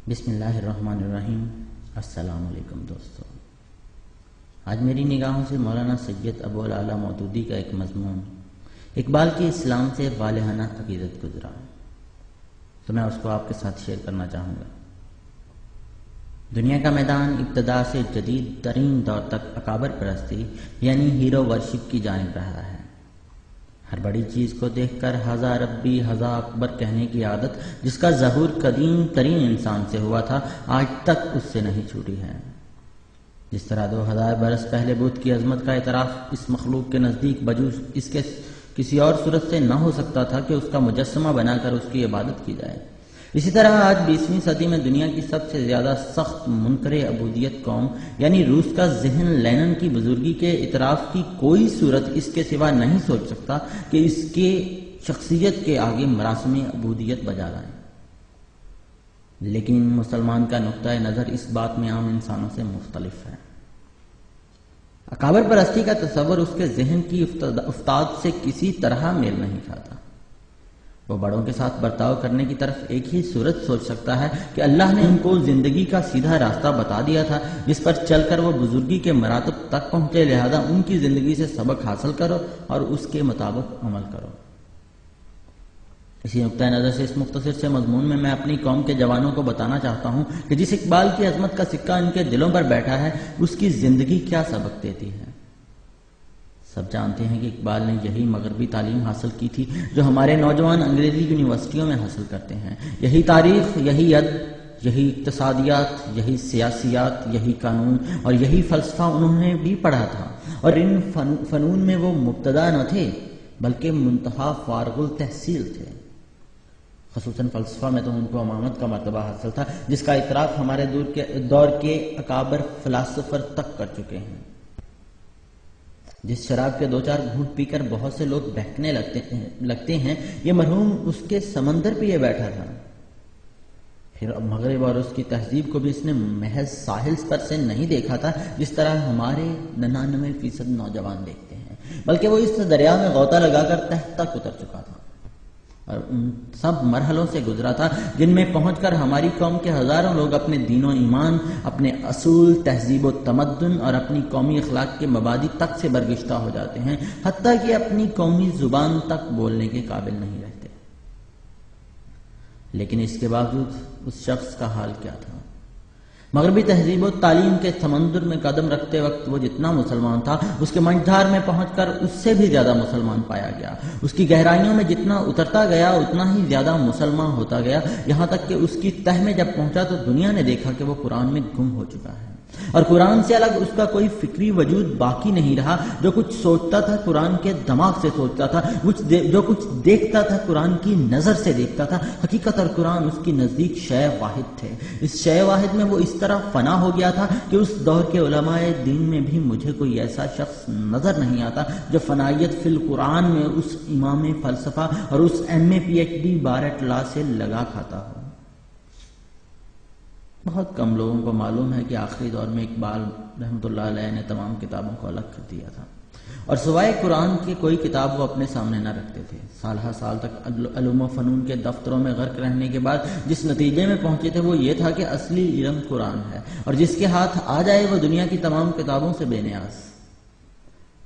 بسم اللہ الرحمن الرحیم۔ السلام علیکم دوستو۔ آج میری نگاہوں سے مولانا سید ابو العلا مودودی کا ایک مضمون اقبال کی اسلام سے والہانہ عقیدت گزرا، تو میں اس کو آپ کے ساتھ شیئر کرنا چاہوں گا۔ دنیا کا میدان ابتدا سے جدید ترین دور تک اکابر پرستی یعنی ہیرو ورشپ کی جانب رہا ہے۔ ہر بڑی چیز کو دیکھ کر ہزا ربی ہزا اکبر کہنے کی عادت جس کا ظہور قدیم ترین انسان سے ہوا تھا، آج تک اس سے نہیں چھوٹی ہے۔ جس طرح 2000 برس پہلے بدھ کی عظمت کا اعتراف اس مخلوق کے نزدیک بجز اس کے کسی اور صورت سے نہ ہو سکتا تھا کہ اس کا مجسمہ بنا کر اس کی عبادت کی جائے، اسی طرح آج 20ویں صدی میں دنیا کی سب سے زیادہ سخت منکر عبودیت قوم یعنی روس کا ذہن لینن کی بزرگی کے اعتراف کی کوئی صورت اس کے سوا نہیں سوچ سکتا کہ اس کے شخصیت کے آگے مراسم عبودیت بجا لائیں۔ لیکن مسلمان کا نقطۂ نظر اس بات میں عام انسانوں سے مختلف ہے۔ اکابر پرستی کا تصور اس کے ذہن کی افتاد سے کسی طرح میل نہیں کھاتا۔ وہ بڑوں کے ساتھ برتاؤ کرنے کی طرف ایک ہی صورت سوچ سکتا ہے کہ اللہ نے ان کو زندگی کا سیدھا راستہ بتا دیا تھا جس پر چل کر وہ بزرگی کے مراتب تک پہنچے، لہذا ان کی زندگی سے سبق حاصل کرو اور اس کے مطابق عمل کرو۔ اسی نقطۂ نظر سے اس مختصر سے مضمون میں اپنی قوم کے جوانوں کو بتانا چاہتا ہوں کہ جس اقبال کی عظمت کا سکہ ان کے دلوں پر بیٹھا ہے، اس کی زندگی کیا سبق دیتی ہے۔ سب جانتے ہیں کہ اقبال نے یہی مغربی تعلیم حاصل کی تھی جو ہمارے نوجوان انگریزی یونیورسٹیوں میں حاصل کرتے ہیں۔ یہی تاریخ، یہی ادب، یہی اقتصادیات، یہی سیاسیات، یہی قانون اور یہی فلسفہ انہوں نے بھی پڑھا تھا، اور ان فنون میں وہ مبتدا نہ تھے بلکہ منتہا فارغ التحصیل تھے۔ خصوصاً فلسفہ میں تو ان کو امامت کا مرتبہ حاصل تھا جس کا اعتراف ہمارے دور کے اکابر فلاسفر تک کر چکے ہیں۔ جس شراب کے 2-4 گھونٹ پی کر بہت سے لوگ بہکنے لگتے ہیں، یہ مرحوم اس کے سمندر پیے بیٹھا تھا۔ پھر مغرب اور اس کی تہذیب کو بھی اس نے محض ساحل پر سے نہیں دیکھا تھا جس طرح ہمارے 99% نوجوان دیکھتے ہیں، بلکہ وہ اس دریا میں غوطہ لگا کر تہ تک اتر چکا تھا اور ان سب مرحلوں سے گزرا تھا جن میں پہنچ کر ہماری قوم کے ہزاروں لوگ اپنے دین و ایمان، اپنے اصول، تہذیب و تمدن اور اپنی قومی اخلاق کے مبادی تک سے برگشتہ ہو جاتے ہیں، حتیٰ کہ اپنی قومی زبان تک بولنے کے قابل نہیں رہتے۔ لیکن اس کے باوجود اس شخص کا حال کیا تھا؟ مغربی تہذیب و تعلیم کے سمندر میں قدم رکھتے وقت وہ جتنا مسلمان تھا، اس کے منجدھار میں پہنچ کر اس سے بھی زیادہ مسلمان پایا گیا۔ اس کی گہرائیوں میں جتنا اترتا گیا اتنا ہی زیادہ مسلمان ہوتا گیا، یہاں تک کہ اس کی تہ میں جب پہنچا تو دنیا نے دیکھا کہ وہ قرآن میں گم ہو چکا ہے، اور قرآن سے الگ اس کا کوئی فکری وجود باقی نہیں رہا۔ جو کچھ سوچتا تھا قرآن کے دماغ سے سوچتا تھا، جو کچھ دیکھتا تھا قرآن کی نظر سے دیکھتا تھا۔ حقیقت اور قرآن اس کی نزدیک شے واحد تھے۔ اس شے واحد میں وہ اس طرح فنا ہو گیا تھا کہ اس دور کے علماء دین میں بھی مجھے کوئی ایسا شخص نظر نہیں آتا جو فنائیت فی القرآن میں اس امام فلسفہ اور اس ایم اے پی ایچ ڈی بارٹ لا سے لگا کھاتا ہو۔ بہت کم لوگوں کو معلوم ہے کہ آخری دور میں اقبال رحمۃ اللہ علیہ نے تمام کتابوں کو الگ کر دیا تھا، اور سوائے قرآن کی کوئی کتاب وہ اپنے سامنے نہ رکھتے تھے۔ سال ہر سال تک علوم و فنون کے دفتروں میں غرق رہنے کے بعد جس نتیجے میں پہنچے تھے وہ یہ تھا کہ اصلی علم قرآن ہے، اور جس کے ہاتھ آ جائے وہ دنیا کی تمام کتابوں سے بے نیاز۔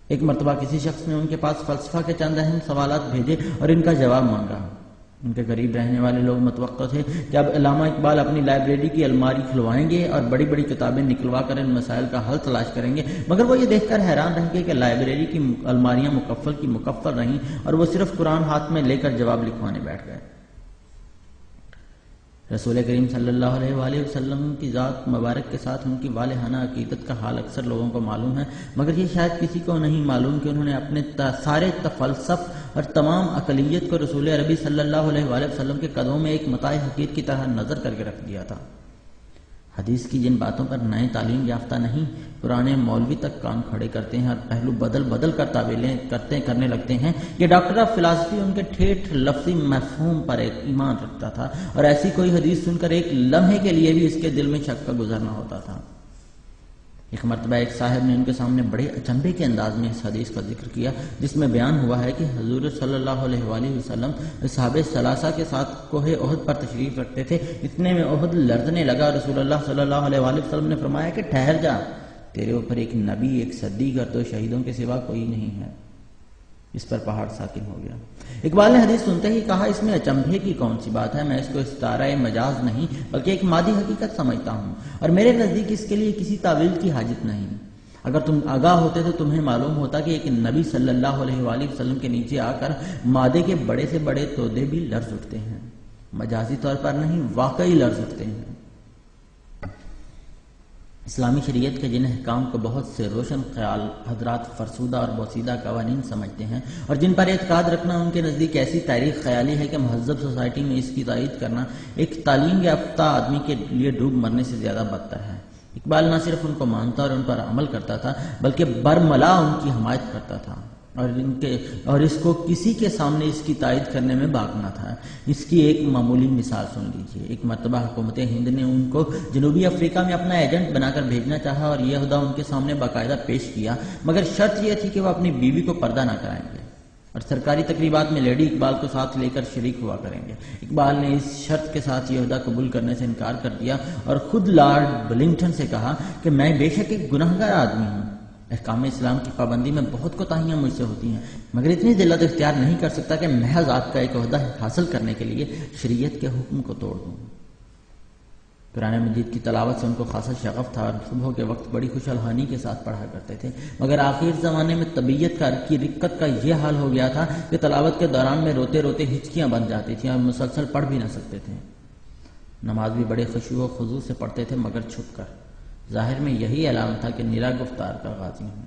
ایک مرتبہ کسی شخص نے ان کے پاس فلسفہ کے چند اہم سوالات بھیجے اور ان کا جواب مانگا۔ ان کے قریب رہنے والے لوگ متوقع تھے کہ اب علامہ اقبال اپنی لائبریری کی الماری کھلوائیں گے اور بڑی بڑی کتابیں نکلوا کر ان مسائل کا حل تلاش کریں گے، مگر وہ یہ دیکھ کر حیران رہ گئے کہ لائبریری کی الماریاں مکفل کی مکفل رہیں اور وہ صرف قرآن ہاتھ میں لے کر جواب لکھوانے بیٹھ گئے۔ رسول کریم صلی اللہ علیہ وآلہ وسلم کی ذات مبارک کے ساتھ ان کی والہانہ عقیدت کا حال اکثر لوگوں کو معلوم ہے، مگر یہ شاید کسی کو نہیں معلوم کہ انہوں نے اپنے سارے تفلسف اور تمام اقلیت کو رسول عربی صلی اللہ علیہ وآلہ وسلم کے قدموں میں ایک متاع حقیر کی طرح نظر کر کے رکھ دیا تھا۔ حدیث کی جن باتوں پر نئے تعلیم یافتہ نہیں پرانے مولوی تک کان کھڑے کرتے ہیں اور پہلو بدل بدل کر تعویلیں کرنے لگتے ہیں، یہ ڈاکٹر آف فلاسفی ان کے ٹھیٹھ لفظی مفہوم پر ایک ایمان رکھتا تھا، اور ایسی کوئی حدیث سن کر ایک لمحے کے لیے بھی اس کے دل میں شک کا گزرنا ہوتا تھا۔ ایک مرتبہ ایک صاحب نے ان کے سامنے بڑے اچنبے کے انداز میں اس حدیث کا ذکر کیا جس میں بیان ہوا ہے کہ حضور صلی اللہ علیہ وآلہ وسلم اصحاب ثلاثہ کے ساتھ کوہ احد پر تشریف رکھتے تھے۔ اتنے میں احد لرزنے لگا۔ رسول اللہ صلی اللہ علیہ وآلہ وسلم نے فرمایا کہ ٹھہر جا، تیرے اوپر ایک نبی، ایک صدیق اور 2 شہیدوں کے سوا کوئی نہیں ہے۔ اس پر پہاڑ ساکن ہو گیا۔ اقبال نے حدیث سنتے ہی کہا، اس میں اچنبھے کی کون سی بات ہے؟ میں اس کو استعارۂ مجاز نہیں بلکہ ایک مادی حقیقت سمجھتا ہوں، اور میرے نزدیک اس کے لیے کسی تعویل کی حاجت نہیں۔ اگر تم آگاہ ہوتے تو تمہیں معلوم ہوتا کہ ایک نبی صلی اللہ علیہ وآلہ وسلم کے نیچے آ کر مادے کے بڑے سے بڑے تودے بھی لرز اٹھتے ہیں، مجازی طور پر نہیں، واقعی لرز اٹھتے ہیں۔ اسلامی شریعت کے جن احکام کو بہت سے روشن خیال حضرات فرسودہ اور بوسیدہ قوانین سمجھتے ہیں اور جن پر اعتقاد رکھنا ان کے نزدیک ایسی تاریخ خیالی ہے کہ مہذب سوسائٹی میں اس کی تائید کرنا ایک تعلیم یافتہ آدمی کے لیے ڈوب مرنے سے زیادہ بدتر ہے۔ اقبال نہ صرف ان کو مانتا اور ان پر عمل کرتا تھا بلکہ برملا ان کی حمایت کرتا تھا اور اس کو کسی کے سامنے اس کی تائید کرنے میں باک نہ تھا۔ اس کی ایک معمولی مثال سن لیجیے۔ ایک مرتبہ حکومت ہند نے ان کو جنوبی افریقہ میں اپنا ایجنٹ بنا کر بھیجنا چاہا اور یہ عہدہ ان کے سامنے باقاعدہ پیش کیا، مگر شرط یہ تھی کہ وہ اپنی بیوی کو پردہ نہ کرائیں گے اور سرکاری تقریبات میں لیڈی اقبال کو ساتھ لے کر شریک ہوا کریں گے۔ اقبال نے اس شرط کے ساتھ یہ عہدہ قبول کرنے سے انکار کر دیا اور خود لارڈ بلنگٹن سے کہا کہ میں بے شک ایک گناہگار آدمی ہوں، احکام اسلام کی پابندی میں بہت کوتاہیاں مجھ سے ہوتی ہیں، مگر اتنی ذلت اختیار نہیں کر سکتا کہ محض آپ کا ایک عہدہ حاصل کرنے کے لیے شریعت کے حکم کو توڑ دوں۔ قرآن مجید کی تلاوت سے ان کو خاصا شغف تھا اور صبح کے وقت بڑی خوشحالی کے ساتھ پڑھا کرتے تھے، مگر آخر زمانے میں طبیعت کی رقت کا یہ حال ہو گیا تھا کہ تلاوت کے دوران میں روتے روتے ہچکیاں بن جاتی تھیں اور مسلسل پڑھ بھی نہ سکتے تھے۔ نماز بھی بڑے خشوع و خضوع سے پڑھتے تھے مگر چھپ کر، ظاہر میں یہی اعلان تھا کہ نرا گفتار کا غازی ہوں۔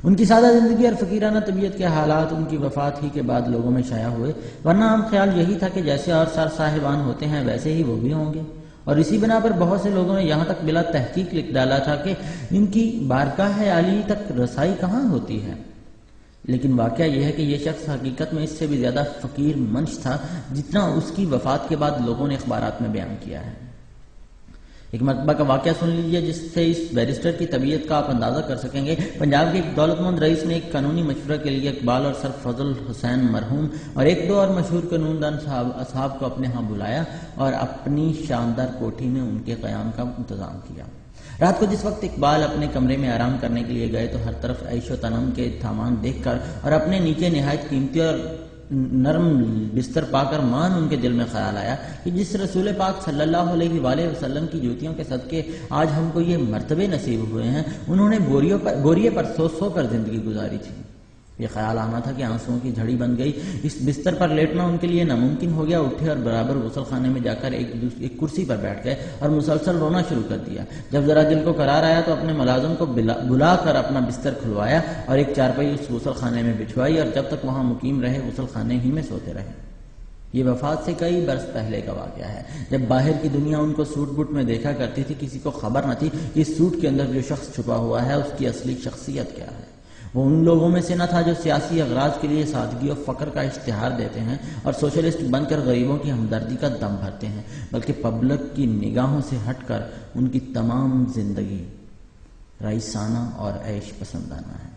ان کی سادہ زندگی اور فقیرانہ طبیعت کے حالات ان کی وفات ہی کے بعد لوگوں میں شائع ہوئے، ورنہ عام خیال یہی تھا کہ جیسے اور سر صاحبان ہوتے ہیں ویسے ہی وہ بھی ہوں گے، اور اسی بنا پر بہت سے لوگوں نے یہاں تک بلا تحقیق لکھ ڈالا تھا کہ ان کی بارگاہ عالی تک رسائی کہاں ہوتی ہے۔ لیکن واقعہ یہ ہے کہ یہ شخص حقیقت میں اس سے بھی زیادہ فقیر منش تھا جتنا اس کی وفات کے بعد لوگوں نے اخبارات میں بیان کیا ہے۔ ایک مرتبہ کا واقعہ سن لیجیے جس سے اس بیرسٹر کی طبیعت کا آپ اندازہ کر سکیں گے۔ پنجاب کے ایک دولت مند رئیس نے ایک قانونی مشورہ کے لیے اقبال اور سر فضل حسین مرحوم اور 1-2 اور مشہور قانون دان اصحاب کو اپنے ہاں بلایا اور اپنی شاندار کوٹھی میں ان کے قیام کا انتظام کیا۔ رات کو جس وقت اقبال اپنے کمرے میں آرام کرنے کے لیے گئے تو ہر طرف عیش و تنم کے سامان دیکھ کر اور اپنے نیچے نہایت قیمتی اور نرم بستر پا کر مان ان کے دل میں خیال آیا کہ جس رسول پاک صلی اللہ علیہ وآلہ وسلم کی جوتیوں کے صدقے آج ہم کو یہ مرتبے نصیب ہوئے ہیں، انہوں نے بوریے پر سو کر زندگی گزاری تھی۔ یہ خیال آنا تھا کہ آنسوؤں کی جھڑی بن گئی۔ اس بستر پر لیٹنا ان کے لیے ناممکن ہو گیا۔ اٹھے اور برابر غسل خانے میں جا کر ایک کرسی پر بیٹھ گئے اور مسلسل رونا شروع کر دیا۔ جب ذرا دل کو قرار آیا تو اپنے ملازم کو بلا کر اپنا بستر کھلوایا اور ایک چارپائی اس غسل خانے میں بچھوائی اور جب تک وہاں مقیم رہے غسل خانے ہی میں سوتے رہے۔ یہ وفات سے کئی برس پہلے کا واقعہ ہے، جب باہر کی دنیا ان کو سوٹ بوٹ میں دیکھا کرتی تھی۔ کسی کو خبر نہ تھی کہ اس سوٹ کے اندر جو شخص چھپا ہوا ہے اس کی اصلی شخصیت کیا ہے۔ وہ ان لوگوں میں سے نہ تھا جو سیاسی اغراض کے لیے سادگی و فقر کا اشتہار دیتے ہیں اور سوشلسٹ بن کر غریبوں کی ہمدردی کا دم بھرتے ہیں، بلکہ پبلک کی نگاہوں سے ہٹ کر ان کی تمام زندگی رئیسانہ اور عیش پسندانہ ہے۔